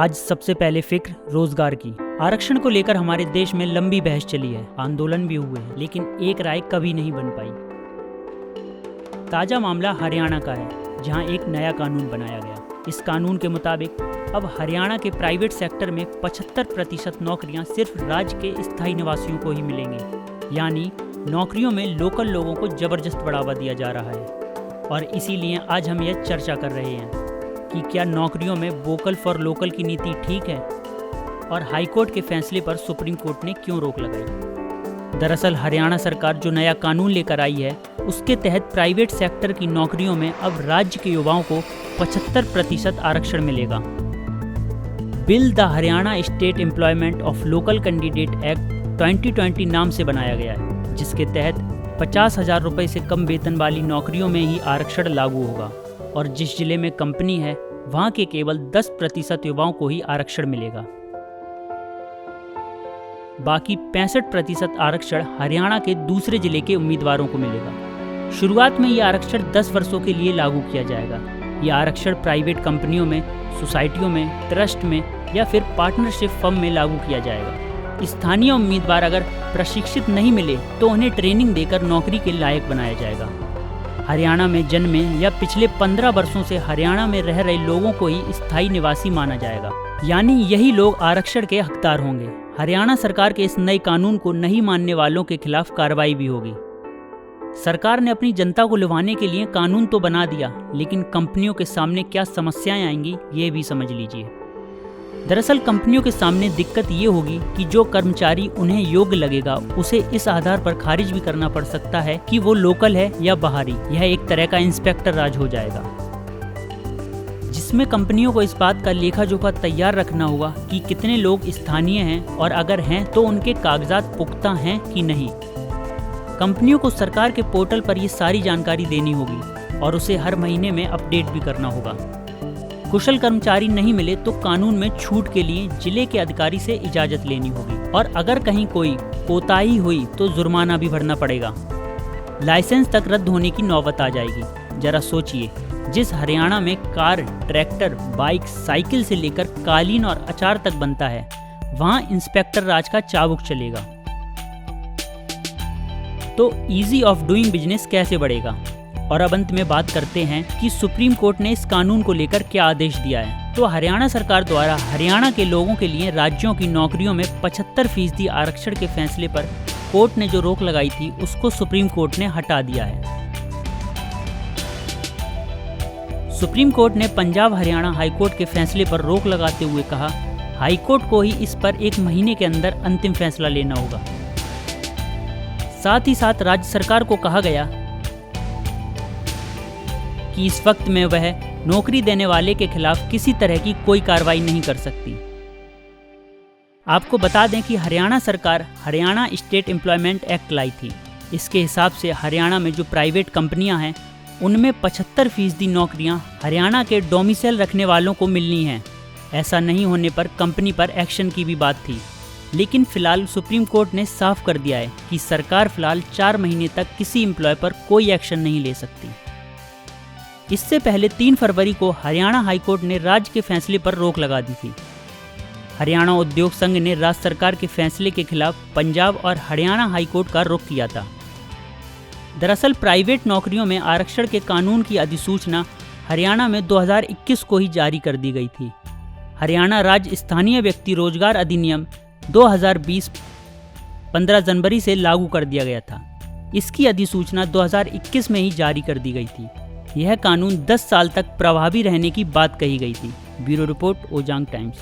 आज सबसे पहले फिक्र रोजगार की। आरक्षण को लेकर हमारे देश में लंबी बहस चली है, आंदोलन भी हुए हैं, लेकिन एक राय कभी नहीं बन पाई। ताजा मामला हरियाणा का है, जहां एक नया कानून बनाया गया। इस कानून के मुताबिक अब हरियाणा के प्राइवेट सेक्टर में 75% नौकरियां सिर्फ राज्य के स्थायी निवासियों को ही मिलेंगी। यानी नौकरियों में लोकल लोगों को जबरदस्त बढ़ावा दिया जा रहा है। और इसीलिए आज हम यह चर्चा कर रहे हैं कि क्या नौकरियों में वोकल फॉर लोकल की नीति ठीक है और हाईकोर्ट के फैसले पर सुप्रीम कोर्ट ने क्यों रोक लगाई। दरअसल हरियाणा सरकार जो नया कानून लेकर आई है, उसके तहत प्राइवेट सेक्टर की नौकरियों में अब राज्य के युवाओं को 75% आरक्षण मिलेगा। Bill the Haryana state employment of local candidate act 2020 नाम से बनाया गया है, जिसके तहत 50,000 रुपये से कम वेतन वाली नौकरियों में ही आरक्षण लागू होगा और जिस जिले में कंपनी है वहां के केवल 10% युवाओं को ही आरक्षण मिलेगा। बाकी 65% आरक्षण हरियाणा के दूसरे जिले के उम्मीदवारों को मिलेगा। शुरुआत में यह आरक्षण 10 वर्षों के लिए लागू किया जाएगा। यह आरक्षण प्राइवेट कंपनियों में, सोसाइटियों में, ट्रस्ट में या फिर पार्टनरशिप फर्म में लागू किया जाएगा। स्थानीय उम्मीदवार अगर प्रशिक्षित नहीं मिले तो उन्हें ट्रेनिंग देकर नौकरी के लायक बनाया जाएगा। हरियाणा में जन्मे या पिछले 15 वर्षों से हरियाणा में रह रहे लोगों को ही स्थायी निवासी माना जाएगा, यानी यही लोग आरक्षण के हकदार होंगे। हरियाणा सरकार के इस नए कानून को नहीं मानने वालों के खिलाफ कार्रवाई भी होगी। सरकार ने अपनी जनता को लुभाने के लिए कानून तो बना दिया, लेकिन कंपनियों के सामने क्या समस्याएं आएंगी ये भी समझ लीजिए। दरअसल कंपनियों के सामने दिक्कत ये होगी कि जो कर्मचारी उन्हें योग्य लगेगा उसे इस आधार पर खारिज भी करना पड़ सकता है कि वो लोकल है या बाहरी। यह एक तरह का इंस्पेक्टर राज हो जाएगा, जिसमें कंपनियों को इस बात का लेखा जोखा तैयार रखना होगा कि कितने लोग स्थानीय हैं और अगर हैं तो उनके कागजात पुख्ता हैं कि नहीं। कंपनियों को सरकार के पोर्टल पर ये सारी जानकारी देनी होगी और उसे हर महीने में अपडेट भी करना होगा। कुशल कर्मचारी नहीं मिले तो कानून में छूट के लिए जिले के अधिकारी से इजाजत लेनी होगी और अगर कहीं कोई कोताही हुई तो जुर्माना भी भरना पड़ेगा। लाइसेंस तक रद्द होने की नौबत आ जाएगी। जरा सोचिए, जिस हरियाणा में कार, ट्रैक्टर, बाइक, साइकिल से लेकर कालीन और अचार तक बनता है, वहां इंस्पेक्टर राज का चाबुक चलेगा। तो इजी ऑफ डूइंग बिजनेस कैसे बढ़ेगा। और अब अंत में बात करते हैं कि सुप्रीम कोर्ट ने इस कानून को लेकर क्या आदेश दिया है। तो हरियाणा सरकार द्वारा हरियाणा के लोगों के लिए राज्यों की नौकरियों में 75% आरक्षण के फैसले पर कोर्ट ने जो रोक लगाई थी, उसको सुप्रीम कोर्ट ने हटा दिया है। सुप्रीम कोर्ट ने पंजाब हरियाणा हाईकोर्ट के फैसले पर रोक लगाते हुए कहा, हाईकोर्ट को ही इस पर 1 महीने के अंदर अंतिम फैसला लेना होगा। साथ ही साथ राज्य सरकार को कहा गया कि इस वक्त में वह नौकरी देने वाले के खिलाफ किसी तरह की कोई कार्रवाई नहीं कर सकती। आपको बता दें कि हरियाणा सरकार हरियाणा स्टेट एम्प्लॉयमेंट एक्ट लाई थी। इसके हिसाब से हरियाणा में जो प्राइवेट कंपनियां हैं, उनमें 75% नौकरियां हरियाणा के डोमिसाइल रखने वालों को मिलनी हैं। ऐसा नहीं होने पर कंपनी पर एक्शन की भी बात थी, लेकिन फिलहाल सुप्रीम कोर्ट ने साफ कर दिया है कि सरकार फिलहाल 4 महीने तक किसी एम्प्लॉय पर कोई एक्शन नहीं ले सकती। इससे पहले 3 फरवरी को हरियाणा हाईकोर्ट ने राज्य के फैसले पर रोक लगा दी थी। हरियाणा उद्योग संघ ने राज्य सरकार के फैसले के खिलाफ पंजाब और हरियाणा हाईकोर्ट का रुख किया था। दरअसल प्राइवेट नौकरियों में आरक्षण के कानून की अधिसूचना हरियाणा में 2021 को ही जारी कर दी गई थी। हरियाणा राज्य स्थानीय व्यक्ति रोजगार अधिनियम 2020 15 जनवरी से लागू कर दिया गया था। इसकी अधिसूचना 2021 में ही जारी कर दी गई थी। यह कानून 10 साल तक प्रभावी रहने की बात कही गई थी। Bureau report, Ojang times.